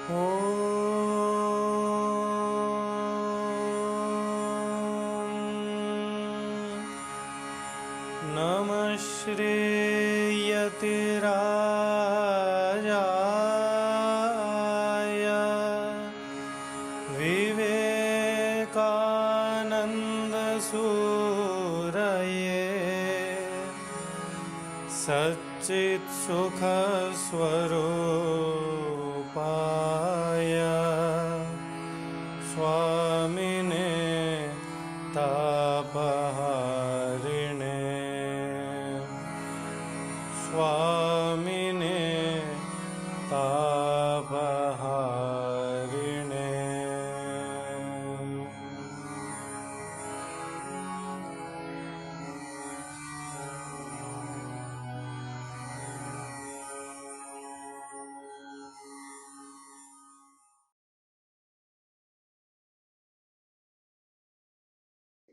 Namah Shriyatiraja Vivekananda Suraye Satchit Sukha Swarupaya Swamine Tapaharine Swamine Tapaharine.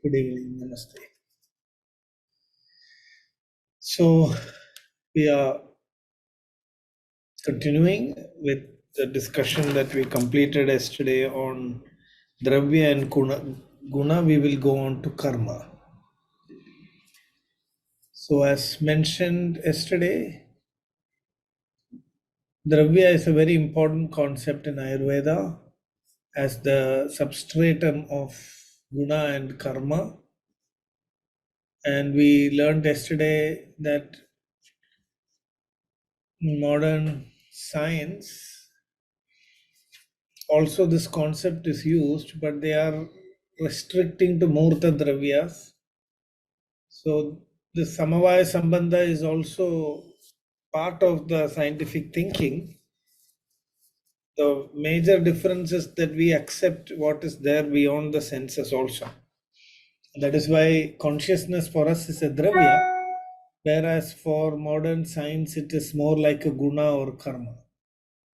Good evening, Namaste. So, we are continuing with the discussion that we completed yesterday on Dravya and Guna. We will go on to Karma. So, as mentioned yesterday, Dravya is a very important concept in Ayurveda as the substratum of Guna and Karma. And we learned yesterday that in modern science, also this concept is used, but they are restricting to Murta Dravyas. So the Samavaya Sambandha is also part of the scientific thinking. The major difference is that we accept what is there beyond the senses also. That is why consciousness for us is a Dravya, whereas for modern science it is more like a Guna or Karma.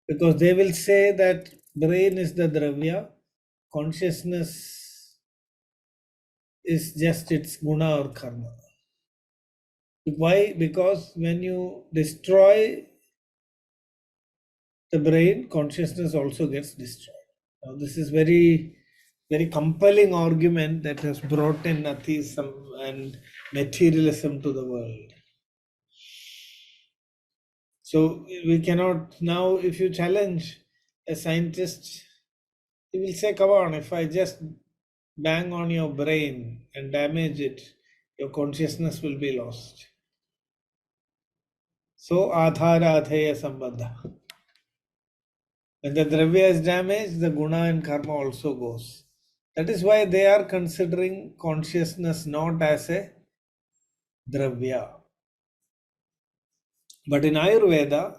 Because they will say that brain is the Dravya, consciousness is just its Guna or Karma. Why? Because when you destroy the brain, consciousness also gets destroyed. Now, this is very, very compelling argument that has brought in atheism and materialism to the world. So we cannot now, if you challenge a scientist, he will say, come on, if I just bang on your brain and damage it, your consciousness will be lost. So, adhara adheya sambandha. When the Dravya is damaged, the Guna and Karma also goes. That is why they are considering consciousness not as a Dravya. But in Ayurveda,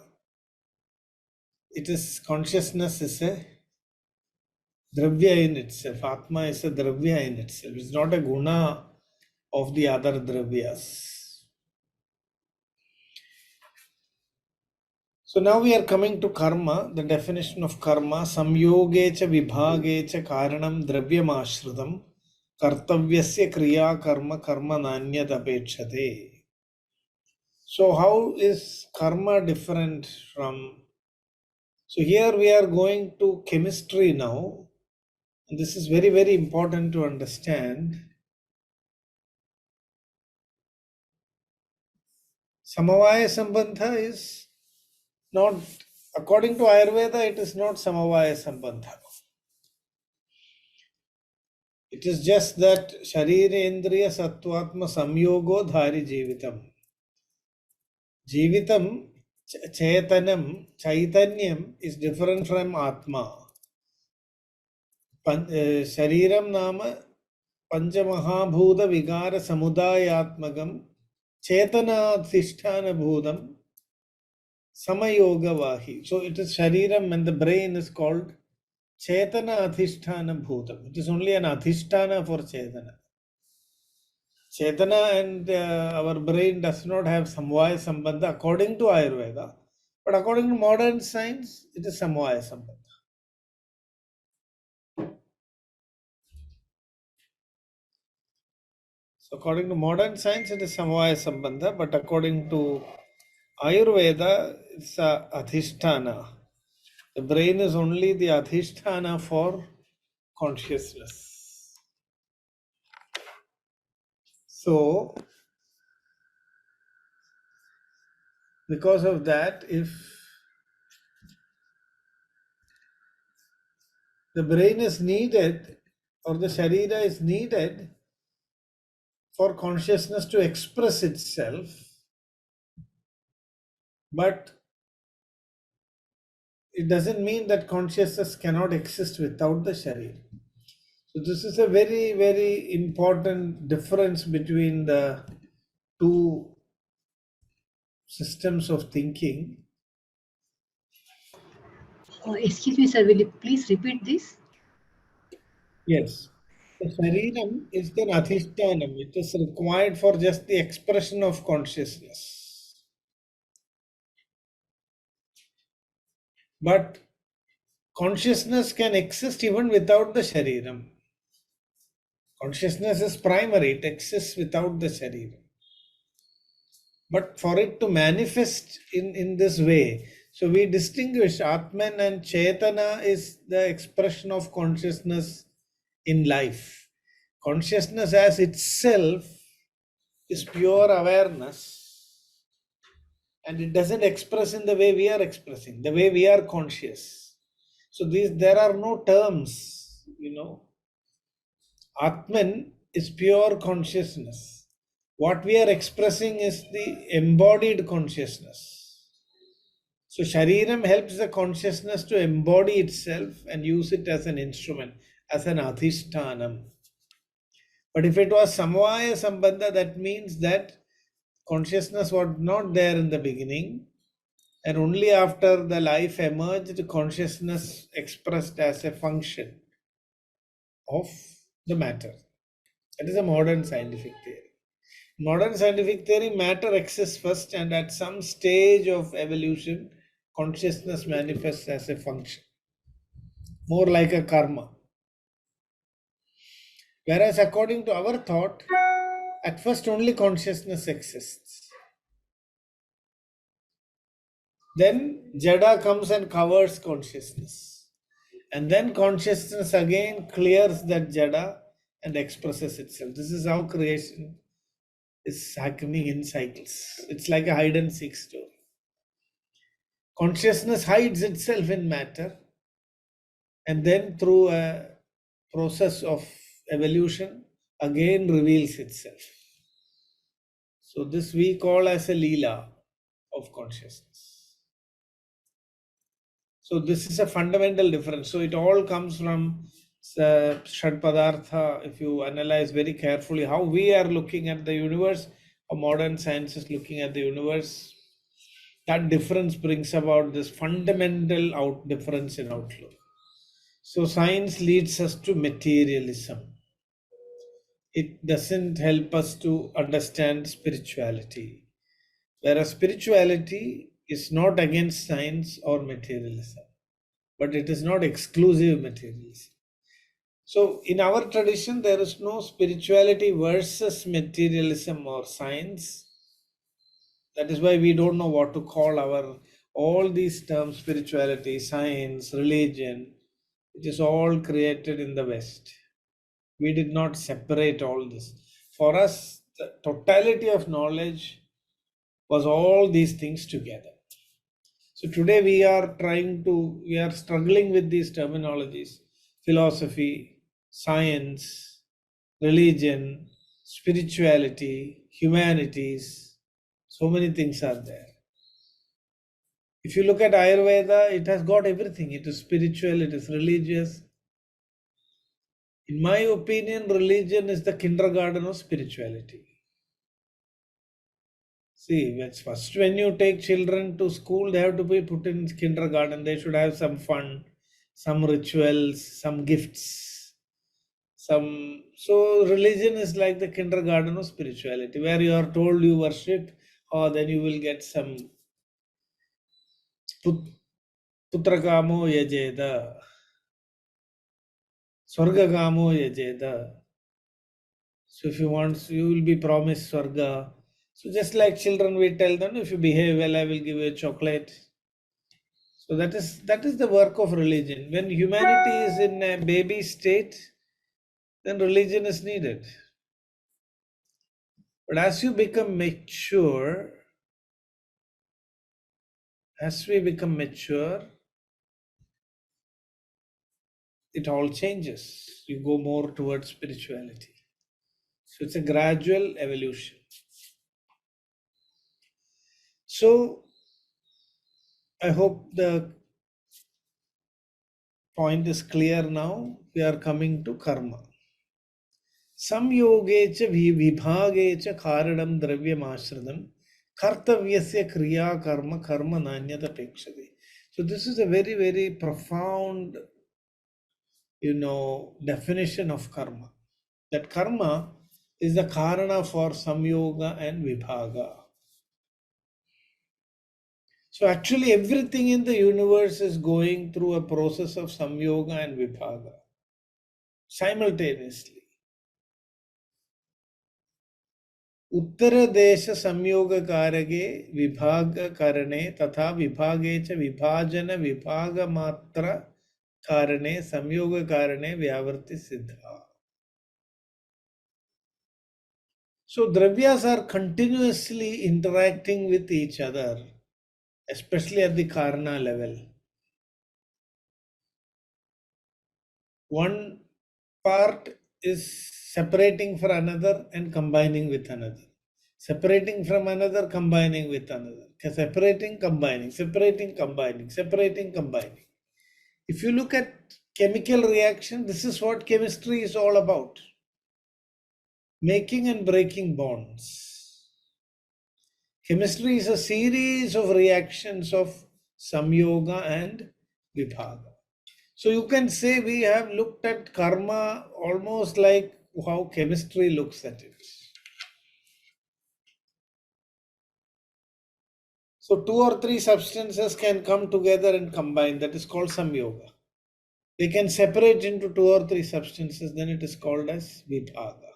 it is consciousness is a Dravya in itself. Atma is a Dravya in itself. It's not a Guna of the other Dravyas. So now we are coming to karma, the definition of karma, samyogecha vibhagecha karanam dravyamashritam kartavyasya kriya karma karma nanyad apechate. So how is karma different from... So here we are going to chemistry now. And this is very, very important to understand. Samavaya Sambandha is not, according to Ayurveda, it is not Samavaya Sambandha. It is just that Sharirendriya Sattvatma Samyogo Dhari Jeevitam. Jeevitam, Chetanam, Chaitanyam is different from Atma. Shariram Nama Panchamahabhuta Vigara Samudayatmagam Chetana Thisthana Bhudam Samayoga Vahi. So it is Shariram and the brain is called Chetana Adhisthana Bhutam. It is only an Adhisthana for Chetana. Chetana and our brain does not have Samvaya Sambandha according to Ayurveda. But according to modern science, it is Samvaya Sambandha. So according to modern science, it is Samvaya Sambandha. But according to Ayurveda, it's Adhisthana. The brain is only the adhisthana for consciousness. So, because of that, if the brain is needed or the sharira is needed for consciousness to express itself, but it doesn't mean that consciousness cannot exist without the sharira. So this is a very, very important difference between the two systems of thinking. Excuse me, sir, will you please repeat this? Yes. The sharinam is the adhishtanam. It is required for just the expression of consciousness. But consciousness can exist even without the shariram. Consciousness is primary, it exists without the shariram. But for it to manifest in this way, so we distinguish Atman and Chetana is the expression of consciousness in life. Consciousness as itself is pure awareness, and it doesn't express in the way we are expressing, the way we are conscious. So there are no terms, Atman is pure consciousness. What we are expressing is the embodied consciousness. So Shariram helps the consciousness to embody itself and use it as an instrument, as an adhishtanam. But if it was Samvaya Sambandha, that means that consciousness was not there in the beginning, and only after the life emerged, consciousness expressed as a function of the matter. That is a modern scientific theory. Modern scientific theory, matter exists first, and at some stage of evolution, consciousness manifests as a function, more like a karma. Whereas according to our thought, at first only consciousness exists. Then Jada comes and covers consciousness. And then consciousness again clears that Jada and expresses itself. This is how creation is happening in cycles. It's like a hide and seek story. Consciousness hides itself in matter, and then through a process of evolution again reveals itself. So this we call as a leela of consciousness. So this is a fundamental difference. So it all comes from Shad Padartha. If you analyze very carefully how we are looking at the universe, how modern science is looking at the universe, that difference brings about this fundamental difference in outlook. So science leads us to materialism. It doesn't help us to understand spirituality. Whereas spirituality is not against science or materialism, but it is not exclusive materialism. So in our tradition, there is no spirituality versus materialism or science. That is why we don't know what to call all these terms: spirituality, science, religion. It is all created in the West. We did not separate all this. For us, the totality of knowledge was all these things together. So today we are struggling with these terminologies: philosophy, science, religion, spirituality, humanities. So many things are there. If you look at Ayurveda, it has got everything. It is spiritual, it is religious. In my opinion, religion is the kindergarten of spirituality. See, first when you take children to school, they have to be put in kindergarten. They should have some fun, some rituals, some gifts, So religion is like the kindergarten of spirituality, where you are told you worship, or then you will get some putrakamo yajeda, swargagamo yajeda. So if you want, you will be promised swarga. So just like children, we tell them, if you behave well, I will give you a chocolate. So that is the work of religion. When humanity is in a baby state, then religion is needed. But as you become mature, as we become mature, it all changes. You go more towards spirituality. So it's a gradual evolution. So I hope the point is clear now. We are coming to karma. Samyoge cha vibhage cha karanam dravyam ashridam kartavyasya kriya karma karma nanyata pekshade. So this is a very, very profound, definition of karma. That karma is the karana for samyoga and vibhaga. So actually everything in the universe is going through a process of samyoga and vibhaga simultaneously. उत्तरदेश संयोग कारगे विभाग करणे तथा विभागे च विभाजन विभाग मात्र कारणे संयोग कारणे व्यावृत्ति सिद्धा. So dravyas are continuously interacting with each other, especially at the karana level. One part is separating from another and combining with another. Separating from another, combining with another. Separating, combining, separating, combining, separating, combining. If you look at chemical reaction, this is what chemistry is all about. Making and breaking bonds. Chemistry is a series of reactions of samyoga and vibhaga. So you can say we have looked at karma almost like how chemistry looks at it. So two or three substances can come together and combine. That is called samyoga. They can separate into two or three substances. Then it is called as vibhaga.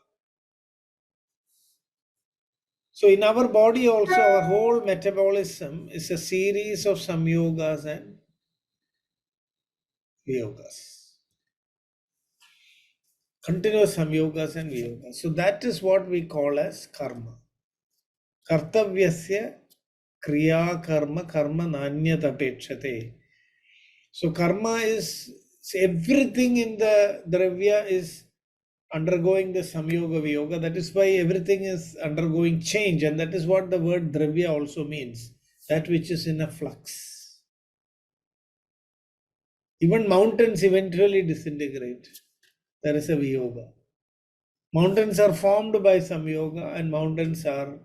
So in our body also, our whole metabolism is a series of samyogas and viyogas. Continuous samyogas and viyogas. So that is what we call as karma. Kartavyasya kriya karma karma nanyata pekshate. So karma is everything in the dravya is undergoing the samyoga viyoga. That is why everything is undergoing change, and that is what the word dravya also means. That which is in a flux. Even mountains eventually disintegrate. There is a viyoga. Mountains are formed by samyoga and mountains are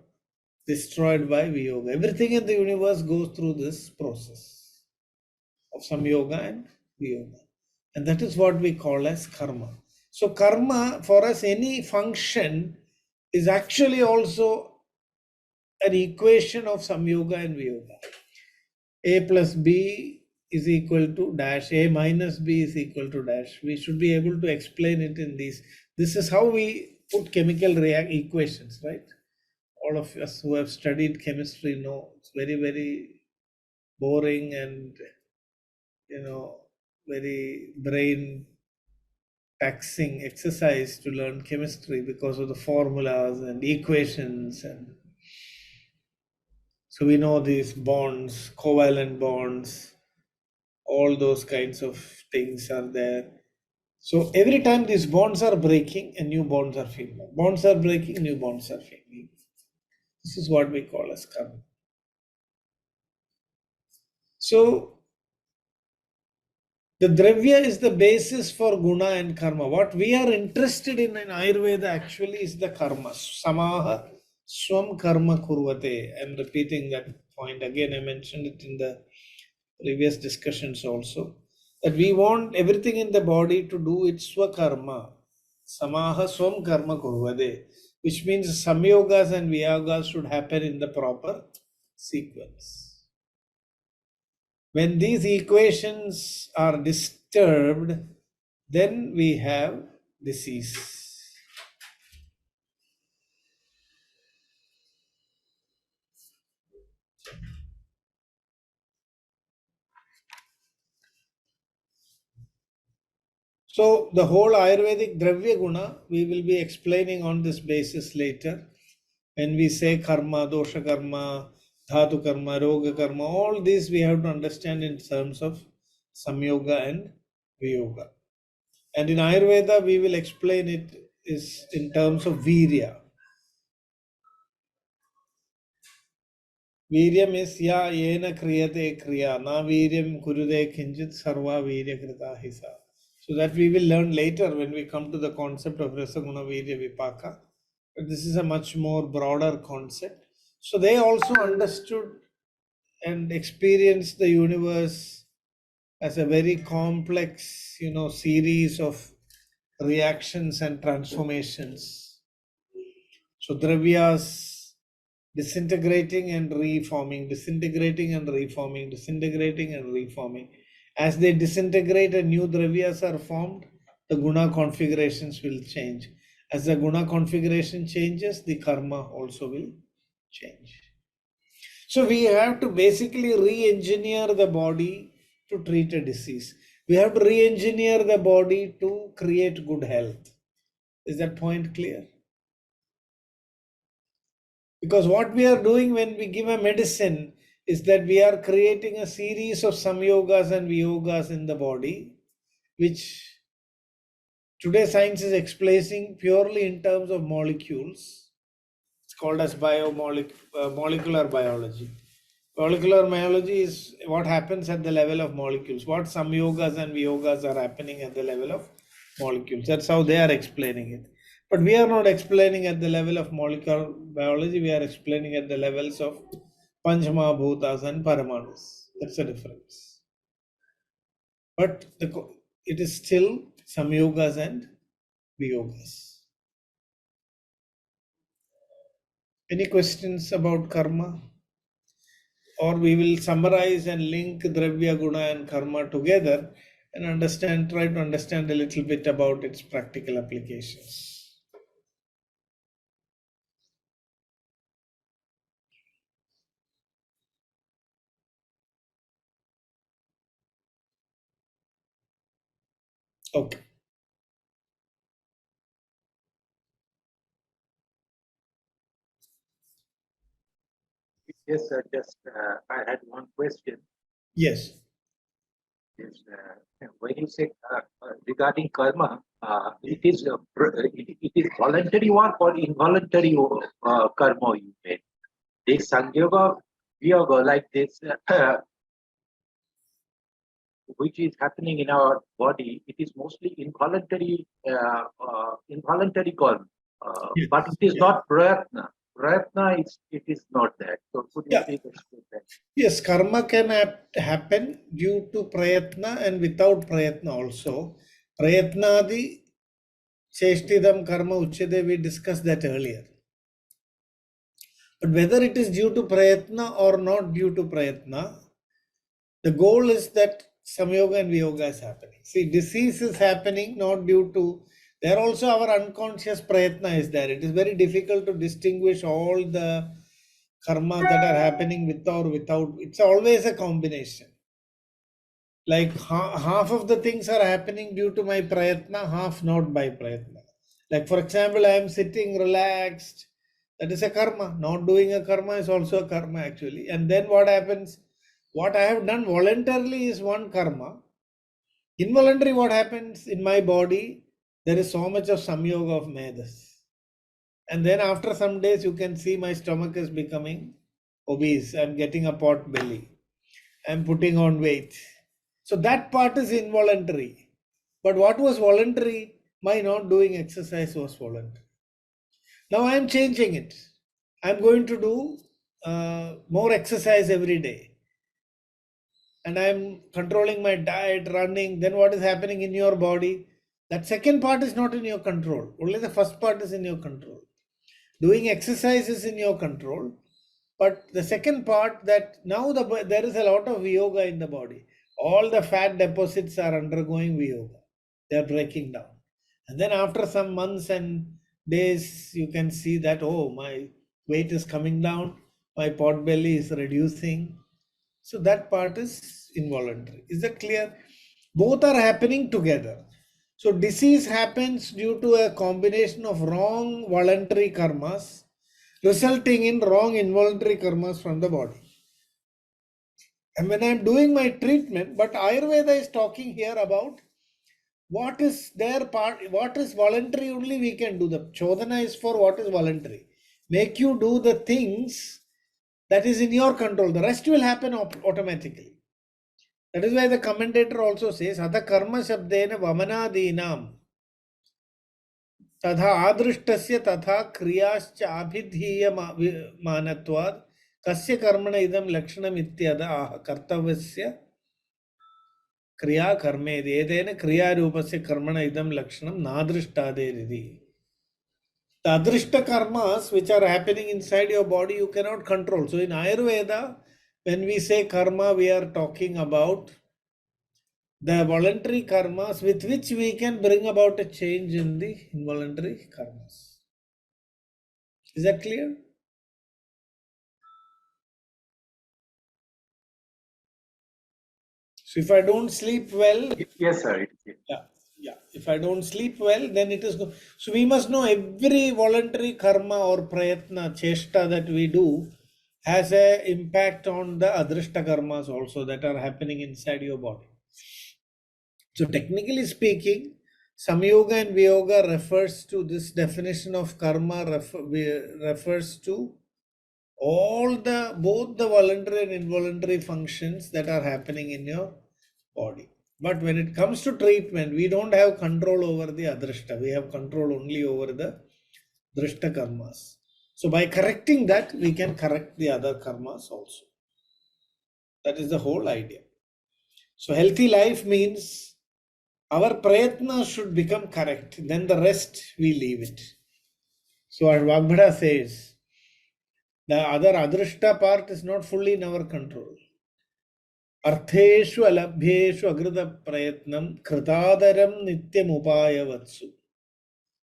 destroyed by viyoga. Everything in the universe goes through this process of samyoga and viyoga. And that is what we call as karma. So karma, for us, any function is actually also an equation of samyoga and viyoga. A plus B is equal to dash, A minus B is equal to dash. We should be able to explain it in these. This is how we put chemical equations, right? All of us who have studied chemistry know it's very, very boring and, very brain taxing exercise to learn chemistry because of the formulas and equations. And so we know these bonds, covalent bonds, all those kinds of things are there. So every time these bonds are breaking and new bonds are forming. Bonds are breaking, new bonds are forming. This is what we call as karma. So the dravya is the basis for guna and karma. What we are interested in Ayurveda actually is the karma. Samaha swam karma kurvate. I am repeating that point again. I mentioned it in the previous discussions also. That we want everything in the body to do its swakarma. Samaha swam karma kurvate. Which means samyogas and viyagas should happen in the proper sequence. When these equations are disturbed, then we have disease. So the whole Ayurvedic Dravya Guna, we will be explaining on this basis later. When we say karma, dosha karma, dhatu karma, roga karma, all these we have to understand in terms of samyoga and viyoga. And in Ayurveda, we will explain it is in terms of virya. Viryam is ya yena kriyate kriya, na viryam kurude kinjit sarva virya krita hisa. So that we will learn later when we come to the concept of Rasaguna Virya Vipaka. But this is a much more broader concept. So they also understood and experienced the universe as a very complex, series of reactions and transformations. So dravyas disintegrating and reforming, disintegrating and reforming, disintegrating and reforming. As they disintegrate and new dravyas are formed, the guna configurations will change. As the guna configuration changes, the karma also will change. So we have to basically re-engineer the body to treat a disease. We have to re-engineer the body to create good health. Is that point clear? Because what we are doing when we give a medicine is that we are creating a series of samyogas and viyogas in the body, which today science is explaining purely in terms of molecules. It's called as molecular biology. Molecular biology is what happens at the level of molecules. What samyogas and viyogas are happening at the level of molecules. That's how they are explaining it. But we are not explaining at the level of molecular biology. We are explaining at the levels of Panchamahabhutas and Paramanus. That's the difference. But it is still samyogas and viyogas. Any questions about karma? Or we will summarize and link Dravya, Guna and Karma together and try to understand a little bit about its practical applications. Okay. Yes, sir. Just I had one question. Yes. Is when you say regarding karma, it is voluntary one or involuntary karma you made. This sanyoga viyoga like this, which is happening in our body, it is mostly involuntary karma, Yes. but it is not prayatna. Prayatna it is not that. So could you Yeah. please explain that? Yes, karma can happen due to prayatna and without prayatna also. Prayatnadi cheshtidam karma uchyate, we discussed that earlier. But whether it is due to prayatna or not due to prayatna, the goal is that samyoga and viyoga is happening. See, disease is happening not due to, there also our unconscious prayatna is there. It is very difficult to distinguish all the karma that are happening with or without. It's always a combination. Like half of the things are happening due to my prayatna, half not by prayatna. Like for example, I am sitting relaxed. That is a karma. Not doing a karma is also a karma actually. And then what happens? What I have done voluntarily is one karma. Involuntary, what happens in my body? There is so much of samyoga of medas. And then after some days, you can see my stomach is becoming obese. I'm getting a pot belly. I'm putting on weight. So that part is involuntary. But what was voluntary? My not doing exercise was voluntary. Now I'm changing it. I'm going to do more exercise every day. And I'm controlling my diet, running. Then what is happening in your body? That second part is not in your control. Only the first part is in your control. Doing exercise is in your control. But the second part, that now there is a lot of viyoga in the body. All the fat deposits are undergoing viyoga. They are breaking down. And then after some months and days, you can see that, oh, my weight is coming down, my pot belly is reducing. So that part is involuntary. Is that clear? Both are happening together. So disease happens due to a combination of wrong voluntary karmas, resulting in wrong involuntary karmas from the body. And when I'm doing my treatment, but Ayurveda is talking here about what is their part, what is voluntary only we can do. The Chodana is for what is voluntary. Make you do the things that is in your control. The rest will happen automatically. That is why the commentator also says, Atha karma shabdena vamanadinam तथा आदृष्टस्य तथा क्रियाश्च आभिधीयमानत्वात् कस्य कर्मण इदं लक्षणम् इत्यतः आह कर्तव्यस्य क्रिया कर्मेति एतेन क्रियारूपस्य कर्मण इदं लक्षणं नादृष्टादेरिति. The adrishta karmas which are happening inside your body you cannot control. So in Ayurveda, when we say karma, we are talking about the voluntary karmas with which we can bring about a change in the involuntary karmas. Is that clear? So if I don't sleep well, Yes, sir. if I don't sleep well, then it is good. So we must know every voluntary karma or prayatna, cheshta that we do has a impact on the adrishta karmas also that are happening inside your body. So technically speaking, Samyoga and Viyoga refers to this definition of karma refers to both the voluntary and involuntary functions that are happening in your body. But when it comes to treatment, we don't have control over the adrishta. We have control only over the drishta karmas. So by correcting that, we can correct the other karmas also. That is the whole idea. So healthy life means our prayatna should become correct. Then the rest we leave it. So our Vagbhara says, the other adrishta part is not fully in our control. Artheshu alabhyeshu agrita prayatnam kritadaram nityam upayavatsu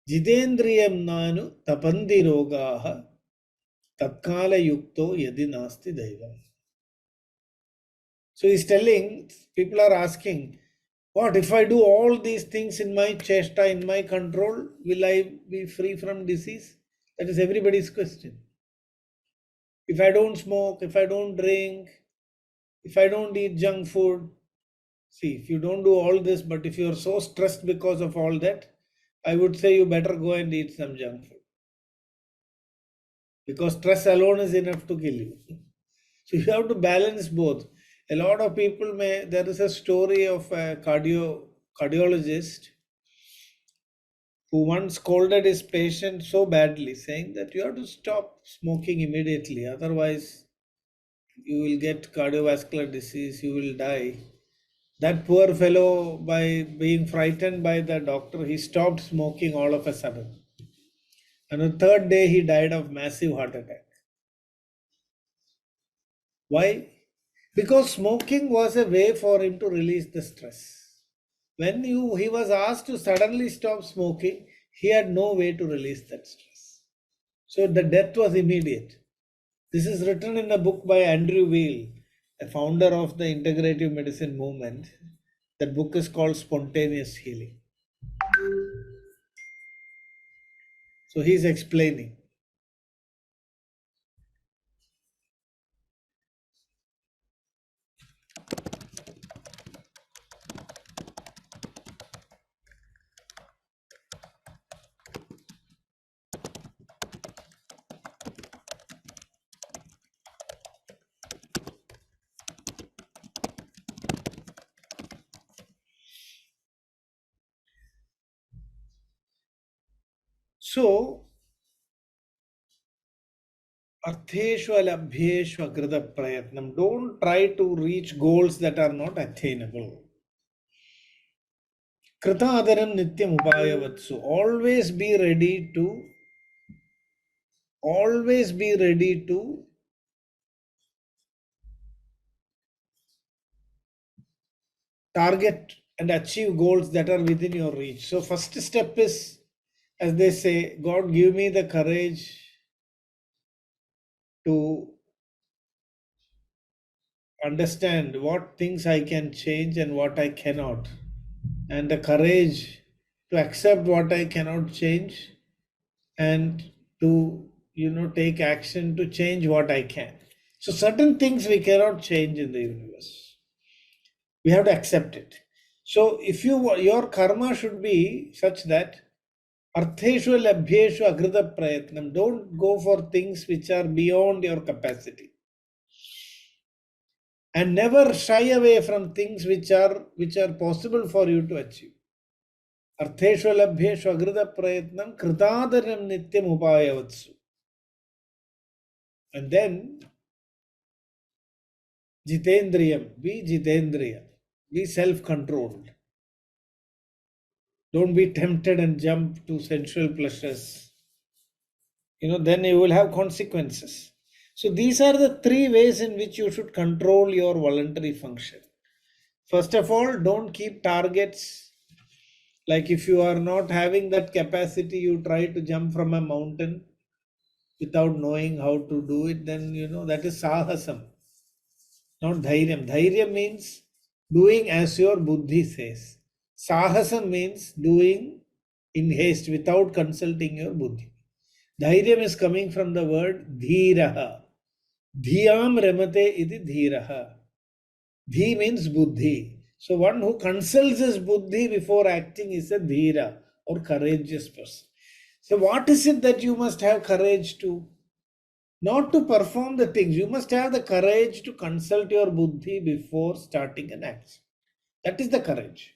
jitendriyam nanu tapandi rogaha tatkala yukto yadi nasti daivam. So he's telling, people are asking, what if I do all these things in my chesta, in my control, will I be free from disease? That is everybody's question. If I don't smoke, if I don't drink, if I don't eat junk food, see, if you don't do all this, but if you are so stressed because of all that, I would say you better go and eat some junk food. Because stress alone is enough to kill you. So you have to balance both. A lot of people there is a story of a cardiologist who once scolded his patient so badly, saying that you have to stop smoking immediately, otherwise you will get cardiovascular disease, you will die. That poor fellow, by being frightened by the doctor, he stopped smoking all of a sudden. And the third day, he died of massive heart attack. Why? Because smoking was a way for him to release the stress. When he was asked to suddenly stop smoking, he had no way to release that stress. So the death was immediate. This is written in a book by Andrew Weil, a founder of the integrative medicine movement. That book is called Spontaneous Healing. So he's explaining. So, Artheshu alabhyeshu agrita prayatnam. Don't try to reach goals that are not attainable. Krita adaram nityam upayavatsu. Always be ready to target and achieve goals that are within your reach. So first step is, as they say, God give me the courage to understand what things I can change and what I cannot, and the courage to accept what I cannot change, and to take action to change what I can. So certain things we cannot change in the universe. We have to accept it. So if your karma should be such that artheshu labhyeshu agrita prayatnam. Don't go for things which are beyond your capacity. And never shy away from things which are possible for you to achieve. Artheshu labhyeshu agrita prayatnam kritadaram nityam upayavatsu. And then jitendriyam, be jitendriya, be self-controlled. Don't be tempted and jump to sensual pleasures. Then you will have consequences. So these are the three ways in which you should control your voluntary function. First of all, don't keep targets. Like if you are not having that capacity, you try to jump from a mountain without knowing how to do it, then that is sahasam, not dhairyam. Dhairyam means doing as your buddhi says. Sahasam means doing in haste without consulting your buddhi. Dhairyam is coming from the word dhiraha. Dhiyam ramate iti dhiraha. Dhi means buddhi. So one who consults his buddhi before acting is a dhira or courageous person. So what is it that you must have courage to? Not to perform the things. You must have the courage to consult your buddhi before starting an action. That is the courage.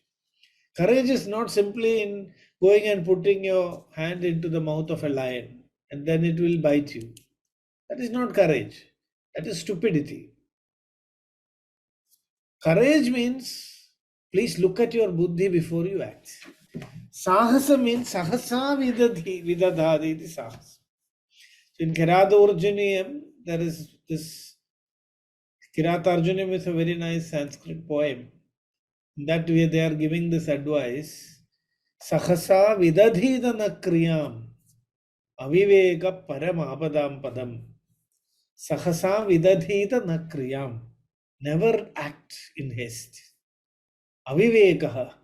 Courage is not simply in going and putting your hand into the mouth of a lion and then it will bite you. That is not courage. That is stupidity. Courage means, please look at your buddhi before you act. Sahasa means sahasa vidadhadi iti sahasa. So in Kirata-Arjuniyam, there is this. Kirata-Arjuniyam is a very nice Sanskrit poem. In that way they are giving this advice. Sahasa vidadhidana kriyam aviveka paramapadam padam. Sahasa vidadhidana kriyam. Never act in haste. Avivekaha,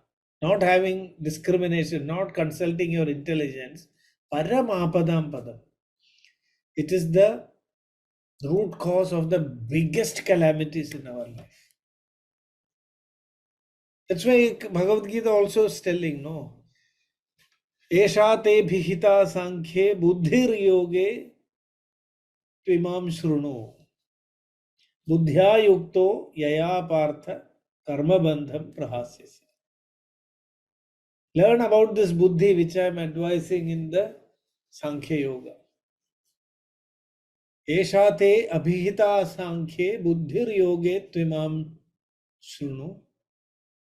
not having discrimination, not consulting your intelligence. Paramapadam padam. It is the root cause of the biggest calamities in our life. That's why Bhagavad Gita also is telling, no? Esha te bhihita sankhye buddhir yoge tvimam shrunu. Buddhya yukto yaya partha karma bandham prahasyasi. Learn about this buddhi which I am advising in the Sankhya Yoga. Esha te abhihita sankhye buddhir yoge tvimam shrunu.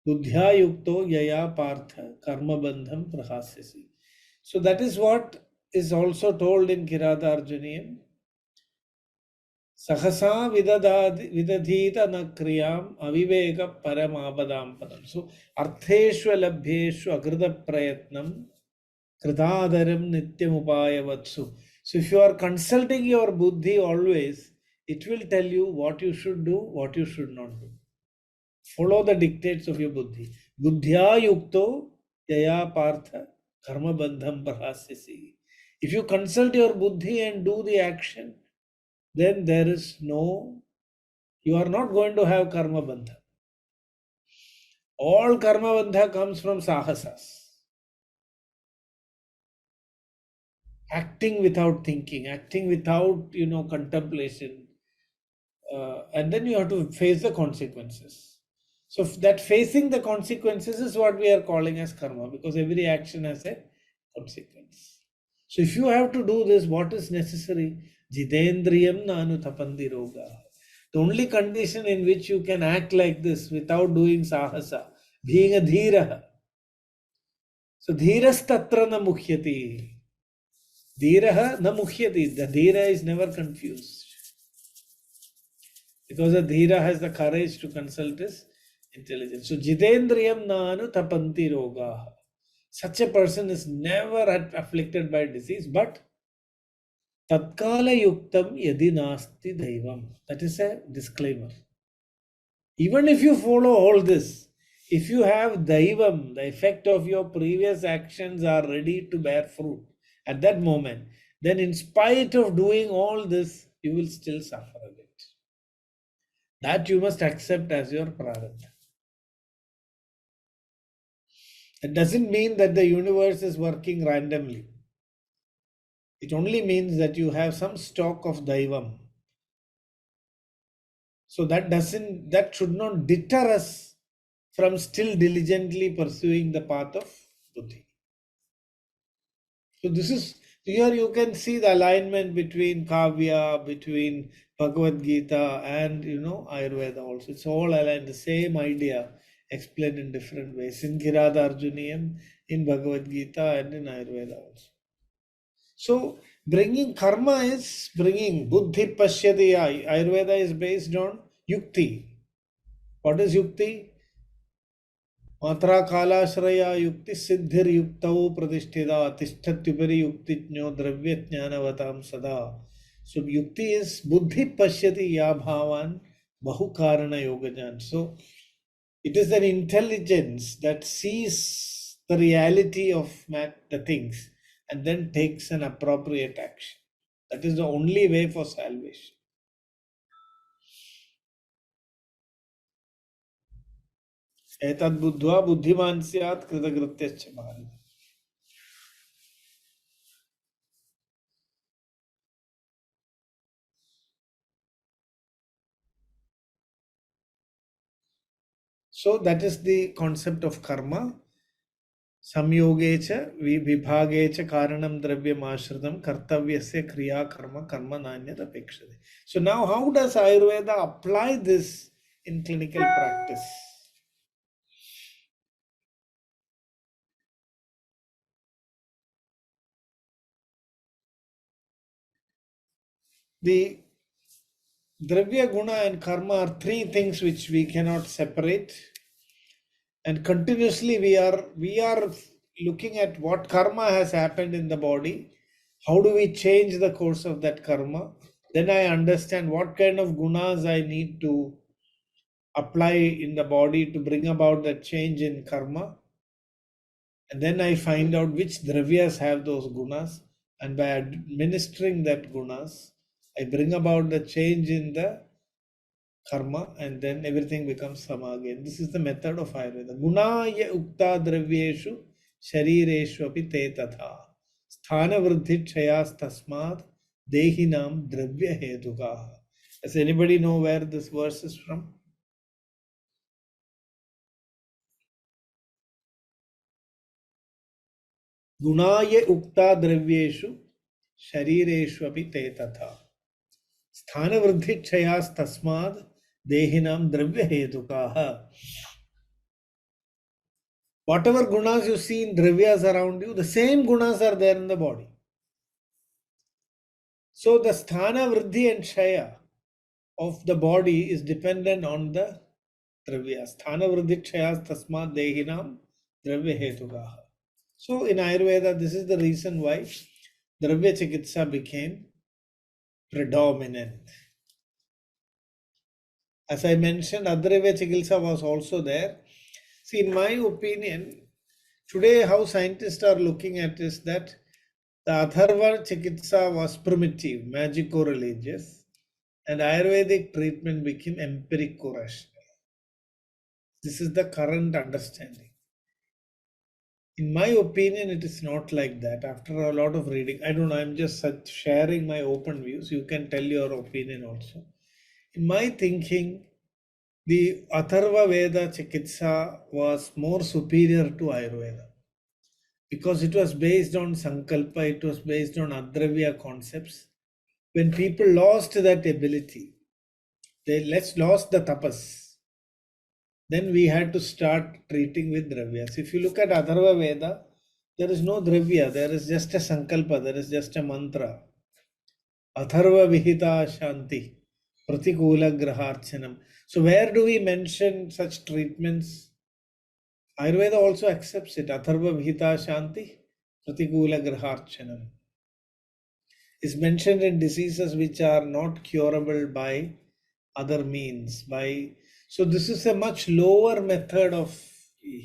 Buddhya yukto yaya partha karma bandham prahasyasi. So that is what is also told in Kirata-Arjuniyam. Sahasa vidadhita na kriyam aviveka paramapadam padam. So artheshu labhyeshu agrita prayatnam kritadaram nityam upayavatsu. So if you are consulting your buddhi always, it will tell you what you should do, what you should not do. Follow the dictates of your buddhi. Buddhya yukto yaya partha karma bandham prahasyasi. If you consult your buddhi and do the action, then there is you are not going to have karma bandha. All karma bandha comes from sahasas. Acting without thinking, acting without, contemplation. And then you have to face the consequences. So that facing the consequences is what we are calling as karma, because every action has a consequence. So if you have to do this, what is necessary? Jitendriyam nanu tapandi roga. The only condition in which you can act like this without doing sahasa, being a dhira. So dhiras tatra na mukhyati. Dhiraha na mukhyati. The dhira is never confused. Because the dhira has the courage to consult his intelligence. So jitendriyam nanu tapanti roga. Such a person is never afflicted by disease, but tatkala yuktam yadi nasti daivam. That is a disclaimer. Even if you follow all this, If you have Daivam, the effect of your previous actions are ready to bear fruit at that moment, then in spite of doing all this, you will still suffer a bit. That you must accept as your prarabdha. It doesn't mean that the universe is working randomly. It only means that you have some stock of Daivam. So that should not deter us from still diligently pursuing the path of Buddhi. So this is, here you can see the alignment between Kavya, between Bhagavad Gita and Ayurveda also. It's all aligned, the same idea explained in different ways in Kirada Arjuniyam, in Bhagavad Gita and in Ayurveda also. So bringing karma is bringing Buddhi Pashyati. Ayurveda is based on Yukti. What is Yukti? मात्रा कालाश्रया युक्ति सिद्धिर युक्तौ प्रतिष्ठिता तिष्ठत्युपरि युक्तिज्ञो द्रव्य ज्ञानवतां सदा. So yukti is buddhi pashyati ya bhavan bahu karana yogajan. So it is an intelligence that sees the reality of the things and then takes an appropriate action. That is the only way for salvation. एतद् बुद्ध्वा बुद्धिमान् स्यात् कृतकृत्यश्च Bharat. So that is the concept of karma. Samyogecha vibhagecha karanam dravyam ashritam kartavyasya kriya karma karma nanyat apekshate. So now how does Ayurveda apply this in clinical practice? The dravya, guna and karma are three things which we cannot separate. And continuously we are looking at what karma has happened in the body. How do we change the course of that karma? Then I understand what kind of gunas I need to apply in the body to bring about that change in karma. And then I find out which dravyas have those gunas. And by administering that gunas, I bring about the change in the karma, and then everything becomes sama again. This is the method of Ayurveda. Gunaya ukta dravyeshu sharireshu api te tatha sthana vruddhi chayas tasmad dehinam dravya hetukaha. Does anybody know where this verse is from? Gunaya ukta dravyeshu sharireshu api te tatha sthana vruddhi chayas tasmad dehinam dravya hetukaha. Whatever gunas you see in dravyas around you, the same gunas are there in the body. So the sthana, vriddhi and shaya of the body is dependent on the dravya. Sthana, vriddhi, shayas tasmat dehinam dravya hetugaha. So in Ayurveda, this is the reason why dravya chikitsa became predominant. As I mentioned, adravya chikitsa was also there. See, in my opinion, today how scientists are looking at is that the Atharva Chikitsa was primitive, magico-religious, and Ayurvedic treatment became empirico-rational. This is the current understanding. In my opinion, it is not like that. After a lot of reading, I don't know, I'm just sharing my open views. You can tell your opinion also. In my thinking, the Atharva Veda Chikitsa was more superior to Ayurveda, because it was based on Sankalpa, it was based on Adravya concepts. When people lost that ability, they lost the tapas, then we had to start treating with dravyas. If you look at Atharva Veda, there is no dravya, there is just a Sankalpa, there is just a mantra. Atharva Vihita Shanti, Pratikula Graharchanam. So where do we mention such treatments? Ayurveda also accepts it. Atharva Vihita Shanti, Pratikula Graharchanam is mentioned in diseases which are not curable by other means. So this is a much lower method of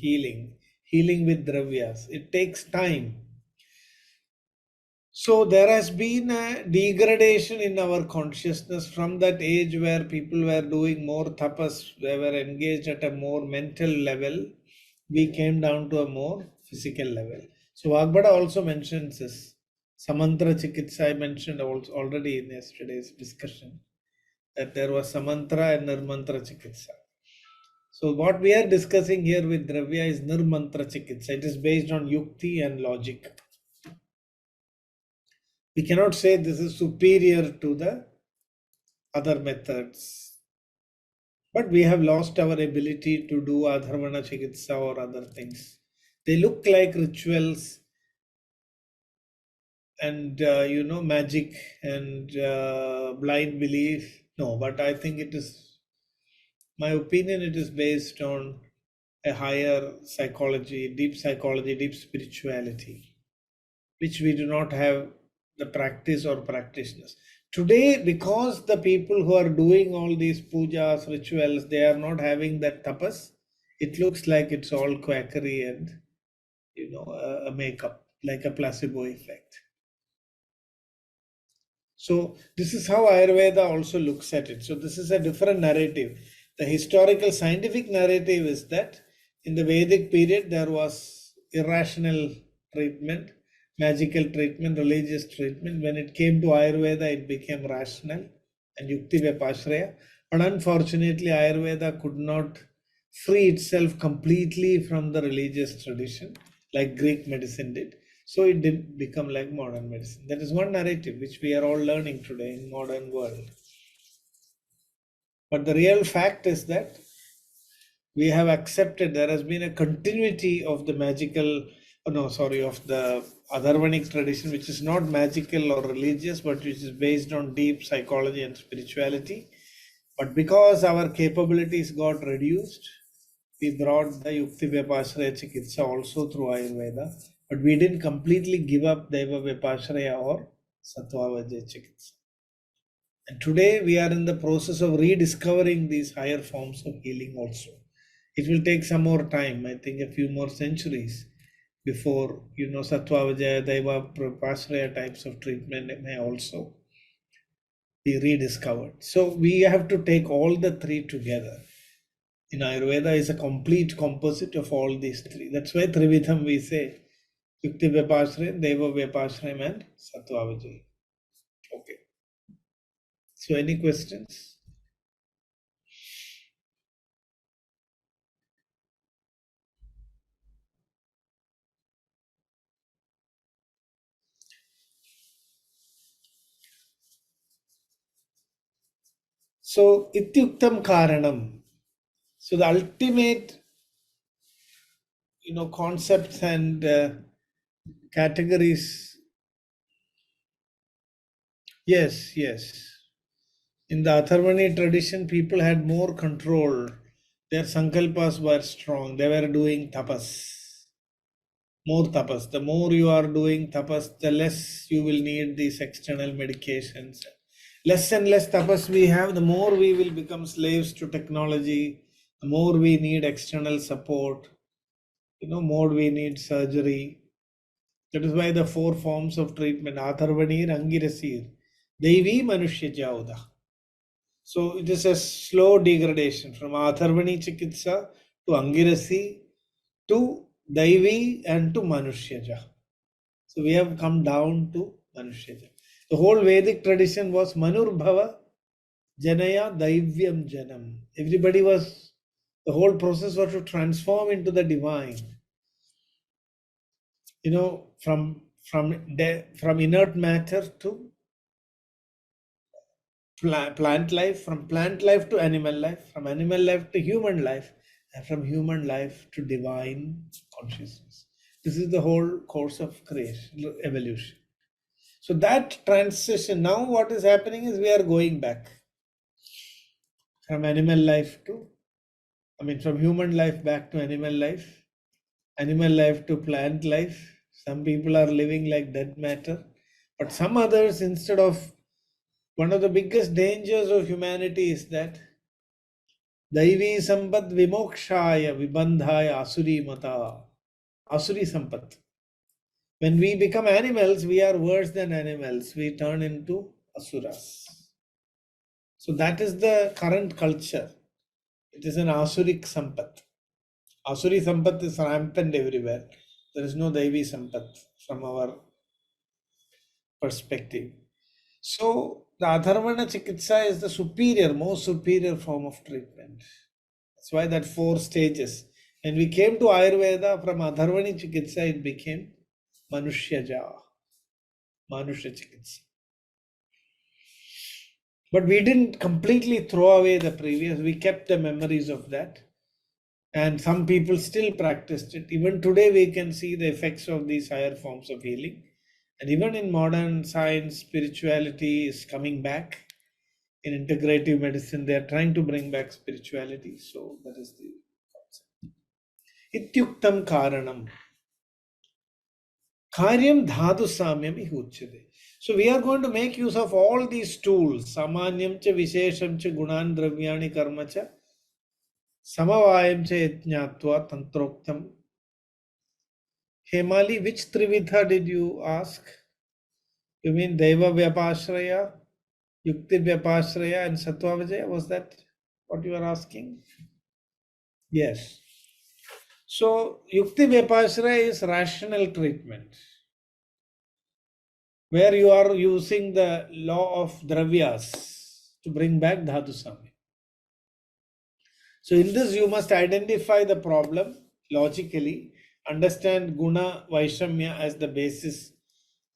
healing with dravyas. It takes time. So there has been a degradation in our consciousness from that age where people were doing more tapas, they were engaged at a more mental level. We came down to a more physical level. So Vagbada also mentions this. Samantra Chikitsa I mentioned also already in yesterday's discussion, that there was Samantra and Nirmantra Chikitsa. So what we are discussing here with Dravya is Nirmantra Chikitsa. It is based on Yukti and logic. We cannot say this is superior to the other methods. But we have lost our ability to do Adharvana Chikitsa or other things. They look like rituals and magic and blind belief. No, but I think it is, my opinion, it is based on a higher psychology, deep spirituality, which we do not have the practice or practitioners. Today, because the people who are doing all these pujas, rituals, they are not having that tapas, it looks like it's all quackery and a makeup, like a placebo effect. So this is how Ayurveda also looks at it. So this is a different narrative. The historical scientific narrative is that in the Vedic period there was irrational treatment, magical treatment, religious treatment. When it came to Ayurveda, it became rational and Yukti Vipashraya. But unfortunately, Ayurveda could not free itself completely from the religious tradition like Greek medicine did. So it did become like modern medicine. That is one narrative which we are all learning today in modern world. But the real fact is that we have accepted there has been a continuity of the of the Adharvanic tradition, which is not magical or religious, but which is based on deep psychology and spirituality. But because our capabilities got reduced, we brought the Yukti Vipashraya Chikitsa also through Ayurveda. But we didn't completely give up Deva Vipashraya or Sattvavajaya Chikitsa. And today we are in the process of rediscovering these higher forms of healing also. It will take some more time, I think a few more centuries, before Sattvavajaya, Deva Vipashraya types of treatment may also be rediscovered. So we have to take all the three together. In Ayurveda is a complete composite of all these three. That's why Trividham we say Yukti Vipashrayam, Deva Vipashrayam and Sattvavajaya. Okay. So any questions? So Ityuktam Karanam. So the ultimate concepts and categories. Yes. In the Atharvani tradition, people had more control. Their sankalpas were strong. They were doing tapas. More tapas. The more you are doing tapas, the less you will need these external medications. Less and less tapas we have, the more we will become slaves to technology, the more we need external support, more we need surgery. That is why the four forms of treatment, Atharvanir, Angirasir, Devi, Manushya, Jauda. So it is a slow degradation from Atharvani Chikitsa to Angirasi to Daivi and to Manushyaja. So we have come down to Manushyaja. The whole Vedic tradition was Manurbhava Janaya Daivyam Janam. The whole process was to transform into the divine. From inert matter to plant life, from plant life to animal life, from animal life to human life, and from human life to divine consciousness. This is the whole course of creation, evolution. So that transition, now what is happening is we are going back from animal life from human life back to animal life to plant life. Some people are living like dead matter, but some others, instead of, one of the biggest dangers of humanity is that Daivi Sampat Vimokshaya Vibandhaya Asuri Mata. Asuri Sampat. When we become animals, we are worse than animals. We turn into asuras. So that is the current culture. It is an Asuric Sampat. Asuri Sampat is rampant everywhere. There is no Daivi Sampat from our perspective. So the Atharvana Chikitsa is the superior, most superior form of treatment. That's why that 4 stages. When we came to Ayurveda from Atharvani Chikitsa, it became Manushyaja, Manusha Chikitsa. But we didn't completely throw away the previous, we kept the memories of that. And some people still practiced it. Even today, we can see the effects of these higher forms of healing. And even in modern science, spirituality is coming back. In integrative medicine, they are trying to bring back spirituality. So that is the concept. Ityuktam karanam. Karyam dhatu samyam ihuchyate. So we are going to make use of all these tools. Samanyam cha vishesham cha gunan dravyani karma cha. Samavayam cha yajñatva tantroktam. Hemali, which Trividha did you ask? You mean Deva Vyapashraya, Yukti Vyapashraya and Sattva Vijaya? Was that what you are asking? Yes. So Yukti Vyapashraya is rational treatment, where you are using the law of dravyas to bring back Dhatu Samya. So in this you must identify the problem logically, understand Guna Vaishamya as the basis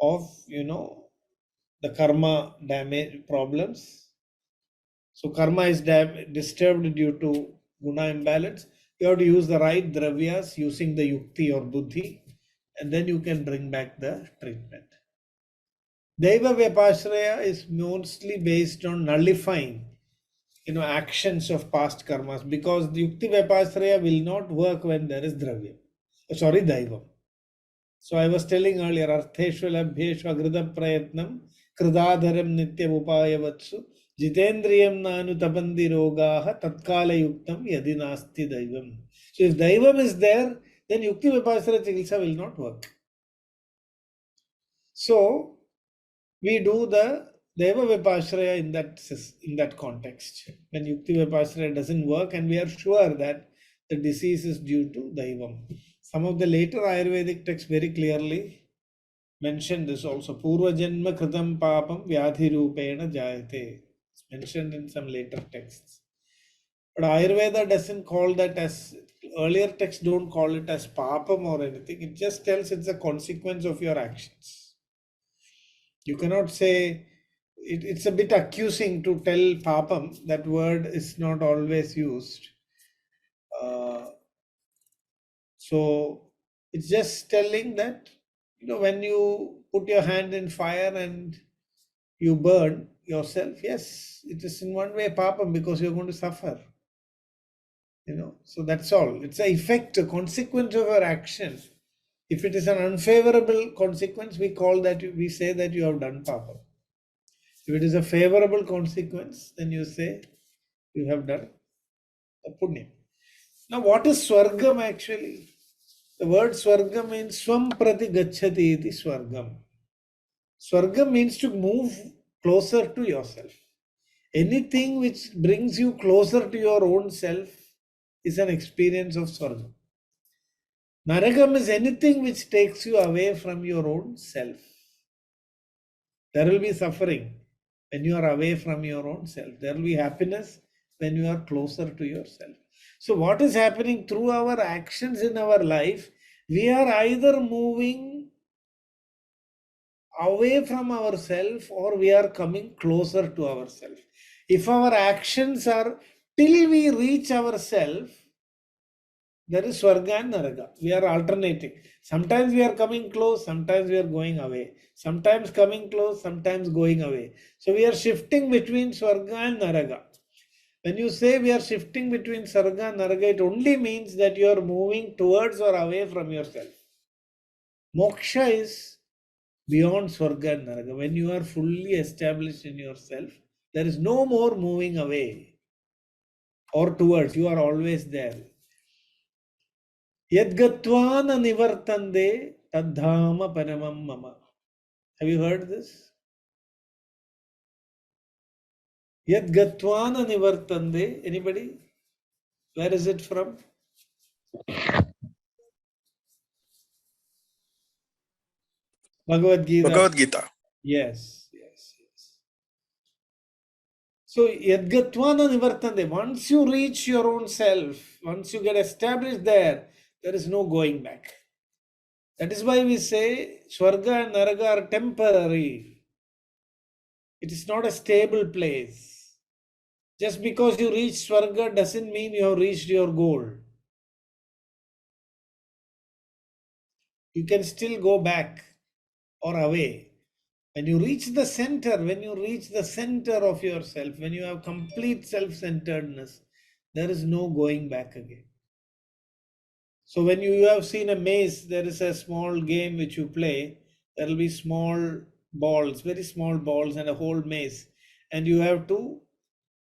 of, the karma damage problems. So karma is disturbed due to guna imbalance. You have to use the right dravyas using the yukti or buddhi, and then you can bring back the treatment. Deva Vyapashraya is mostly based on nullifying, actions of past karmas, because the yukti Vyapashraya will not work when there is dravya. Daivam. So I was telling earlier, Artheshu Labheshu Agrida Prayatnam Kridadharam Nityam Upayavatsu Jitendriyam Nanu Tapandi Rogaha Tatkala Yuktam Yadinasti Daivam. So if Daivam is there, then Yukti Vyapasara Chikitsa will not work. So we do the Deva Vyapashraya in that context. When Yukti Vyapashraya doesn't work and we are sure that the disease is due to Daivam. Some of the later Ayurvedic texts very clearly mention this also. Purva Janma Kritam Papam Vyadhi Rupena Jayate. It's mentioned in some later texts. But Ayurveda doesn't call that as, earlier texts don't call it as Papam or anything. It just tells it's a consequence of your actions. You cannot say, it's a bit accusing to tell Papam. That word is not always used. So it's just telling that, when you put your hand in fire and you burn yourself, yes, it is in one way papam because you're going to suffer. So that's all. It's an effect, a consequence of your action. If it is an unfavorable consequence, we say that you have done papam. If it is a favorable consequence, then you say you have done a punyam. Now, what is swargam actually? The word swargam means swam prati gacchati iti swargam. Swargam means to move closer to yourself. Anything which brings you closer to your own self is an experience of swargam. Naragam is anything which takes you away from your own self. There will be suffering when you are away from your own self. There will be happiness when you are closer to yourself. So what is happening through our actions in our life? We are either moving away from ourselves or we are coming closer to ourselves. If our actions are till we reach ourselves, there is Swarga and Naraga. We are alternating. Sometimes we are coming close, sometimes we are going away. Sometimes coming close, sometimes going away. So we are shifting between Swarga and Naraga. When you say we are shifting between Sarga and Naraga, it only means that you are moving towards or away from yourself. Moksha is beyond Swarga and Naraga. When you are fully established in yourself, there is no more moving away. or towards. You are always there. Yadgatvana nivartande tadhama paramam mama. Have you heard this? Yadgatvana nivartande. Anybody? Where is it from? Bhagavad Gita. Bhagavad Gita. Yes, yes, yes. So, Yadgatvana nivartande. Once you reach your own self, once you get established there is no going back. That is why we say Swarga and Naraga are temporary. It is not a stable place. Just because you reach Swarga doesn't mean you have reached your goal. You can still go back or away. When you reach the center of yourself, when you have complete self-centeredness, there is no going back again. So when you have seen a maze, there is a small game which you play. There will be small balls, very small balls, and a whole maze. And you have to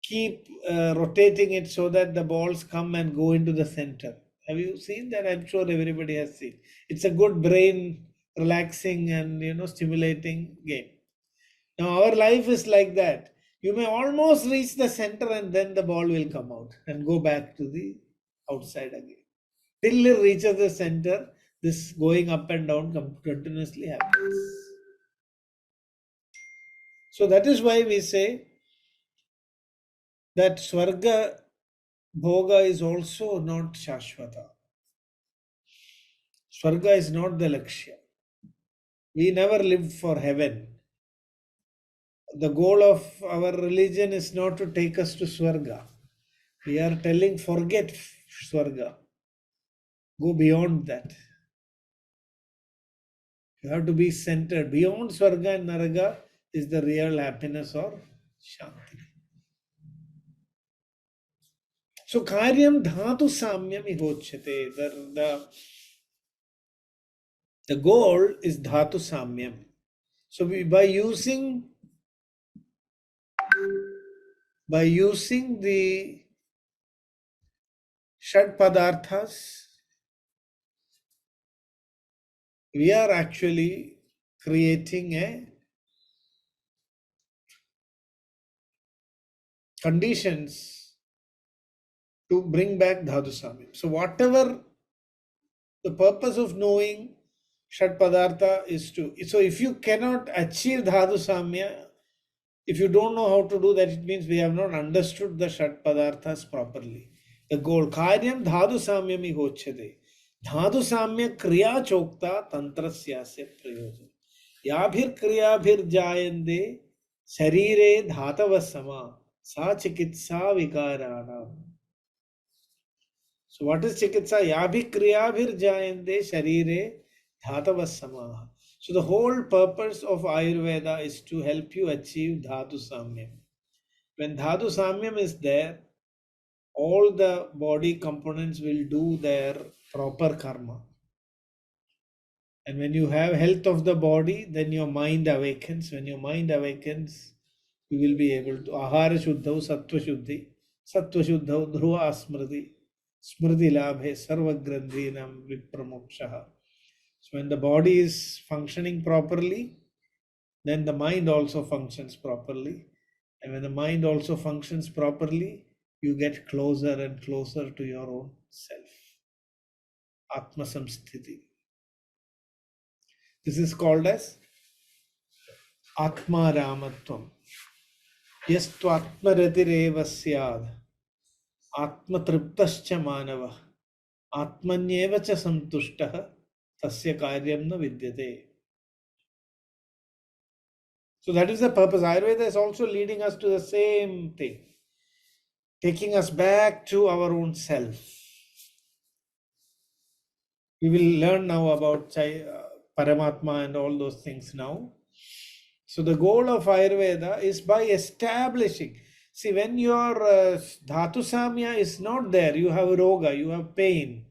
keep rotating it so that the balls come and go into the center. Have you seen that? I'm sure everybody has seen. It's a good brain relaxing and stimulating game. Now our life is like that. You may almost reach the center and then the ball will come out and go back to the outside again. Till it reaches the center, this going up and down continuously happens. So that is why we say that Swarga Bhoga is also not Shashvata. Swarga is not the Lakshya. We never lived for heaven. The goal of our religion is not to take us to Swarga. We are telling forget Swarga. Go beyond that. You have to be centered. Beyond Swarga and Naraga is the real happiness or Shanti. So karyam dhatu samyam ihochyate. The goal is dhatu samyam. So by using the Shad Padarthas, we are actually creating a conditions to bring back Dhatu Samyam. So whatever the purpose of knowing Shad Padartha is to, so if you cannot achieve Dhatu Samya, if you don't know how to do that, it means we have not understood the Shad Padarthas properly. The goal, Karyam Dhatu Samyam ihochyate. Dhatu Samya Kriya Chokta Tantrasyasya Prayojan. Yabhir Kriyabhir Jayande Sharire Dhatavasama Sa Chikitsa Vikarana. So what is Chikitsa? Yabhi Kriyabhir Jayande Sharire Dhatavasama. So the whole purpose of Ayurveda is to help you achieve Dhatu Samyam. When Dhatu Samyam is there, all the body components will do their proper karma. And when you have health of the body, then your mind awakens. When your mind awakens, you will be able to Ahara Shuddhav Sattva Shuddhi, Sattva Shuddhav Dhruva Asmriti, Smriti Labhe Sarva Grandhinam Vipramokshaha. So when the body is functioning properly, then the mind also functions properly. And when the mind also functions properly, you get closer and closer to your own self. Atma Samsthiti. This is called as Atma Ramatvam. Yastu Atma Ratireva Syad. Atma Triptascha Manava. Atmanyeva cha Santushtaha. Tasya Karyam na Vidyate. So that is the purpose. Ayurveda is also leading us to the same thing, taking us back to our own self. We will learn now about Paramatma and all those things now. So the goal of Ayurveda is by establishing. See, when your Dhatu Samya is not there, you have Roga, you have pain.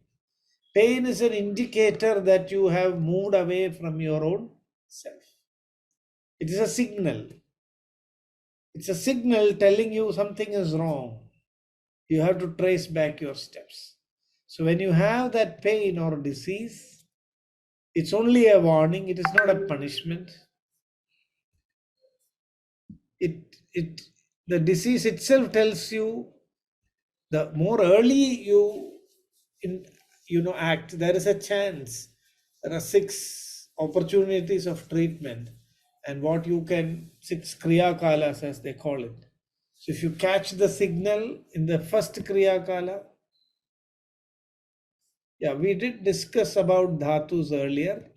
Pain is an indicator that you have moved away from your own self. It is a signal. It's a signal telling you something is wrong. You have to trace back your steps. So when you have that pain or disease, it's only a warning, it is not a punishment. It the disease itself tells you, the more early you act, there is a chance. There are 6 opportunities of treatment, and what you can 6 kriya kalas as they call it. So if you catch the signal in the first kriya kala, we did discuss about dhatus earlier.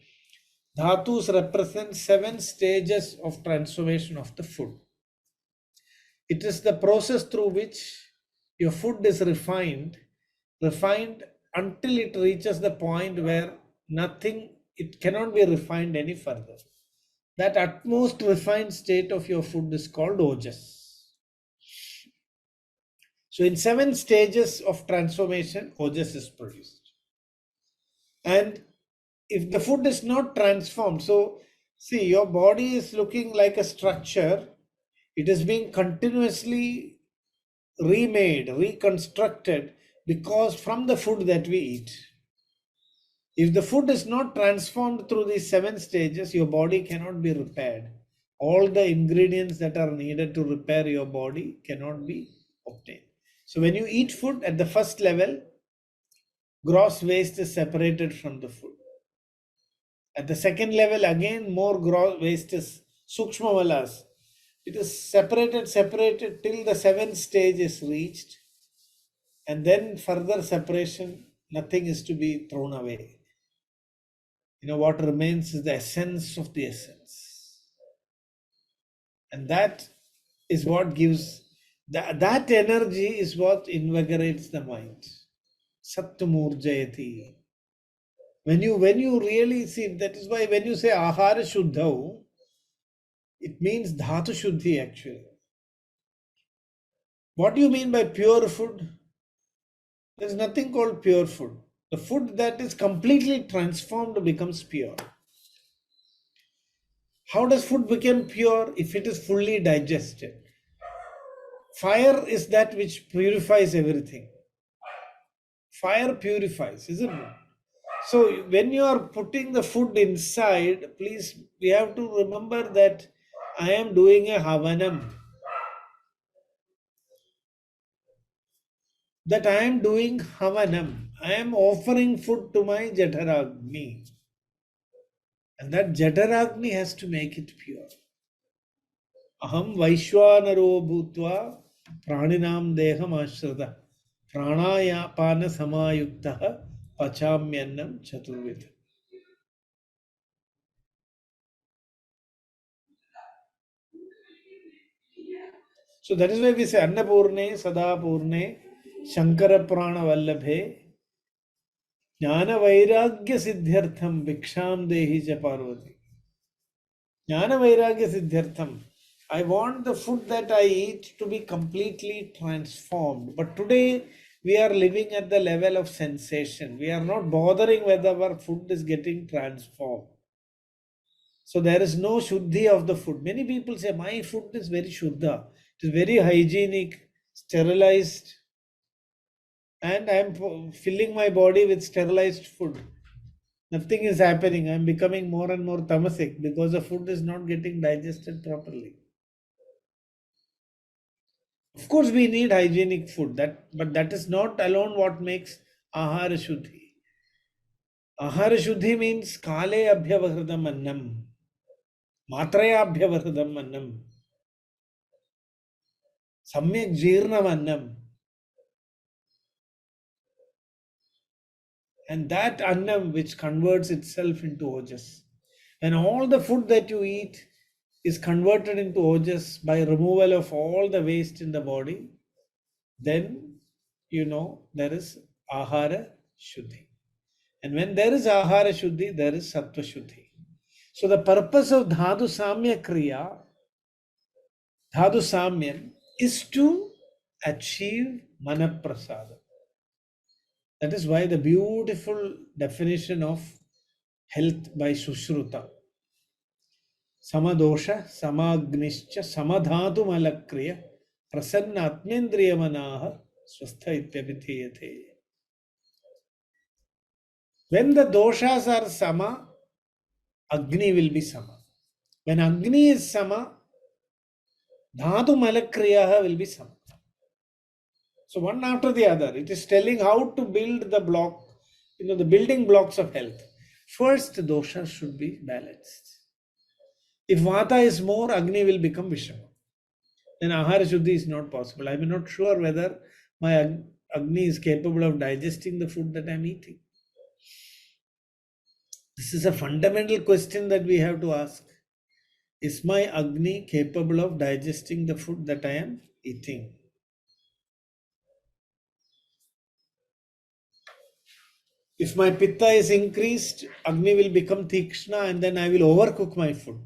Dhatus represent 7 stages of transformation of the food. It is the process through which your food is refined until it reaches the point where it cannot be refined any further. That utmost refined state of your food is called ojas. So in 7 stages of transformation, ojas is produced. And if the food is not transformed, so see, your body is looking like a structure. It is being continuously remade, reconstructed, because from the food that we eat. If the food is not transformed through these 7 stages, your body cannot be repaired. All the ingredients that are needed to repair your body cannot be obtained. So when you eat food at the first level, gross waste is separated from the food. At the second level, again more gross waste is sukshma valas. It is separated till the 7th stage is reached, and then further separation, nothing is to be thrown away. What remains is the essence of the essence. And that is what gives, that energy is what invigorates the mind. Sattamurjayati. When you really see, that is why when you say ahara shuddhau, it means dhatu shuddhi actually. What do you mean by pure food? There is nothing called pure food. The food that is completely transformed becomes pure. How does food become pure? If it is fully digested. Fire is that which purifies everything. Fire purifies, isn't it? So when you are putting the food inside, please, we have to remember that I am doing a havanam. That I am doing havanam. I am offering food to my Jataragni. And that Jataragni has to make it pure. Aham Vaishwanaro Bhutva Praninam Deham Ashrada Pranayapana Samayuktaha Pachamyannam Chaturvita. So that is why we say Annapurne, Sadapurne, Shankara Prana Vallabhe, Jnana Vairagya Siddhyartham, Bhiksham Dehi cha Parvati. Jnana Vairagya Siddhyartham. I want the food that I eat to be completely transformed. But today we are living at the level of sensation. We are not bothering whether our food is getting transformed. So there is no shuddhi of the food. Many people say, my food is very shuddha. It is very hygienic, sterilized, and I am filling my body with sterilized food. Nothing is happening. I am becoming more and more tamasic because the food is not getting digested properly. Of course, we need hygienic food, but that is not alone what makes ahara shuddhi. Ahara shuddhi means kale abhyavahridam annam, matraya abhyavahridam annam, samyak jeernam annam. And that annam which converts itself into ojas. And all the food that you eat is converted into ojas by removal of all the waste in the body, then there is ahara shuddhi. And when there is ahara shuddhi, there is sattva shuddhi. So the purpose of dhatu samya kriya, dhatu samyam, is to achieve manaprasada. That is why the beautiful definition of health by Sushruta. Samadosha, Samagnischa, Samadhatu Malakriya, Prasanna Atmendriya Manaha, Swastha ityabhithiyate. When the doshas are sama, Agni will be sama. When Agni is sama, Dhatu Malakriyaha will be sama. So one after the other, it is telling how to build the block, the building blocks of health. First, dosha should be balanced. If Vata is more, Agni will become Vishama. Then Ahara Shuddhi is not possible. I am not sure whether my Agni is capable of digesting the food that I am eating. This is a fundamental question that we have to ask. Is my Agni capable of digesting the food that I am eating? If my Pitta is increased, Agni will become Tikshna and then I will overcook my food.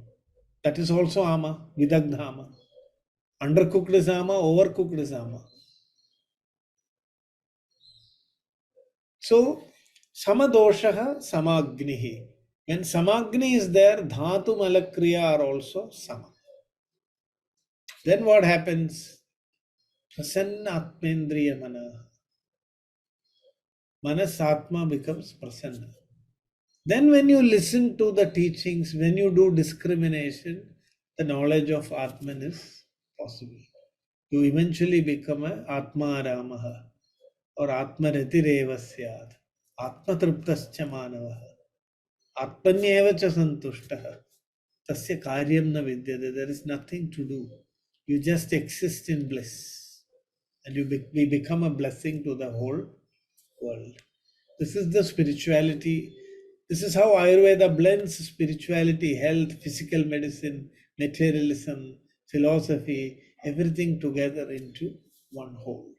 That is also Ama, Vidagdha Ama. Undercooked is Ama, overcooked is Ama. So, Samadoshaha, Samagnihi. When Samagni is there, Dhatu Malakriya are also Sama. Then what happens? Prasanna Atmendriya Mana. Manas Atma becomes Prasanna. Then when you listen to the teachings, when you do discrimination, the knowledge of Atman is possible. You eventually become a Atma Ramaha or Atma Ratireva Syad, Atma Triptascha Manavaha, Atmanyeva cha Santushtaha, Tasya Karyam na Vidyate. There is nothing to do. You just exist in bliss and we become a blessing to the whole world. This is the spirituality. This is how Ayurveda blends spirituality, health, physical medicine, materialism, philosophy, everything together into one whole.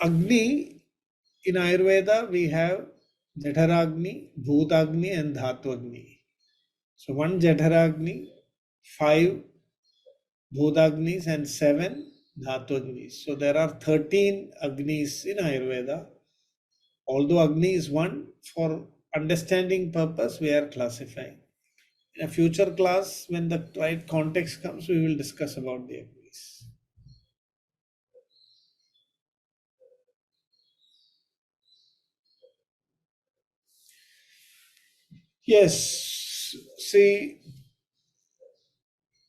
Agni, in Ayurveda, we have Jatharagni, Bhutagni, and Dhatwagni. So one Jatharagni, 5 Bhutagnis, and 7 Dhatwagnis. So there are 13 Agnis in Ayurveda. Although Agni is one, for understanding purpose, we are classifying. In a future class, when the right context comes, we will discuss about the Agnis. Yes, see,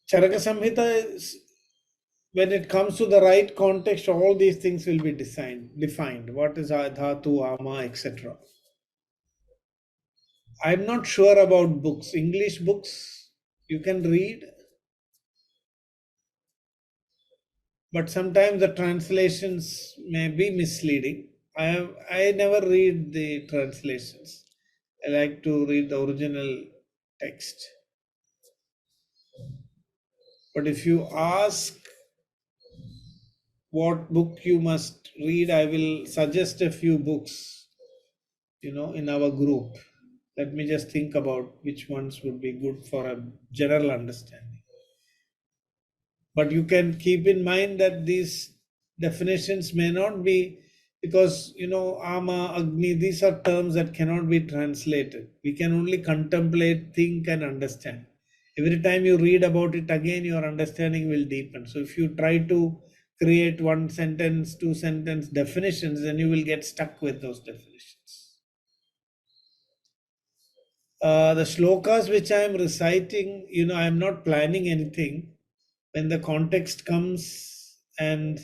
Caraka-Saṁhitā is, when it comes to the right context, all these things will be defined. What is Dhatu, Ama, etc. I'm not sure about books. English books you can read, but sometimes the translations may be misleading. I never read the translations. I like to read the original text. But if you ask what book you must read, I will suggest a few books, in our group. Let me just think about which ones would be good for a general understanding. But you can keep in mind that these definitions may not be, because Ama, Agni, these are terms that cannot be translated. We can only contemplate, think, and understand. Every time you read about it again, your understanding will deepen. So if you try to create one sentence, 2 sentence definitions, then you will get stuck with those definitions. The shlokas which I am reciting, I am not planning anything. When the context comes and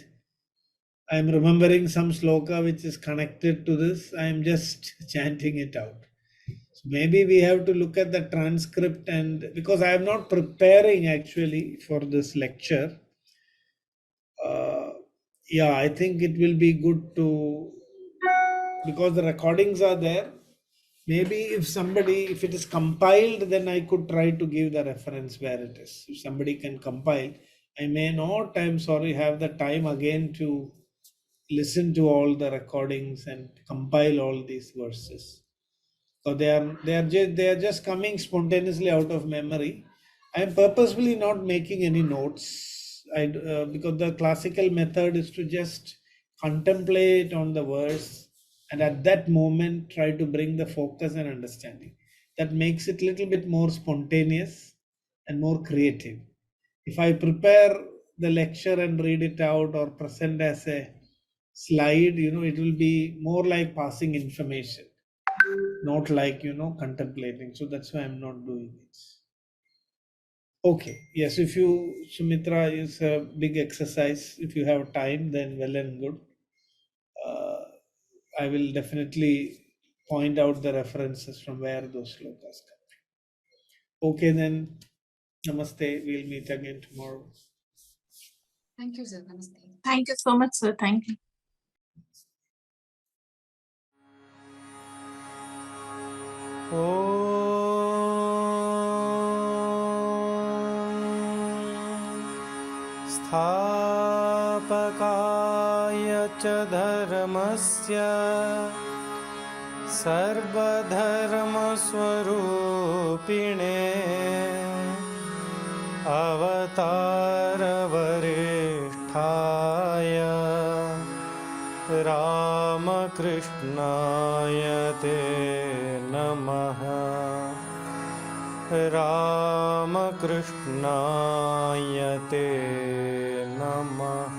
I am remembering some sloka which is connected to this, I am just chanting it out. So maybe we have to look at the transcript, and because I am not preparing actually for this lecture, I think it will be good to, because the recordings are there, maybe if it is compiled, then I could try to give the reference where it is. If somebody can compile, I may not, I'm sorry, have the time again to listen to all the recordings and compile all these verses. So they are just coming spontaneously out of memory. I am purposefully not making any notes. Because the classical method is to just contemplate on the verse and at that moment try to bring the focus and understanding. That makes it a little bit more spontaneous and more creative. If I prepare the lecture and read it out or present as a slide, it will be more like passing information, not like, contemplating. So that's why I'm not doing it. Okay. Yes, if you, Sumitra, is a big exercise. If you have time, then well and good. I will definitely point out the references from where those slokas come from. Okay, then. Namaste. We'll meet again tomorrow. Thank you, sir. Namaste. Thank you so much, sir. Thank you. स्थापकाय च धर्मस्य सर्वधर्मस्वरूपिणे अवतारवरिष्ठाय रामकृष्णाय ते नमः। रामकृष्णाय ते नमः।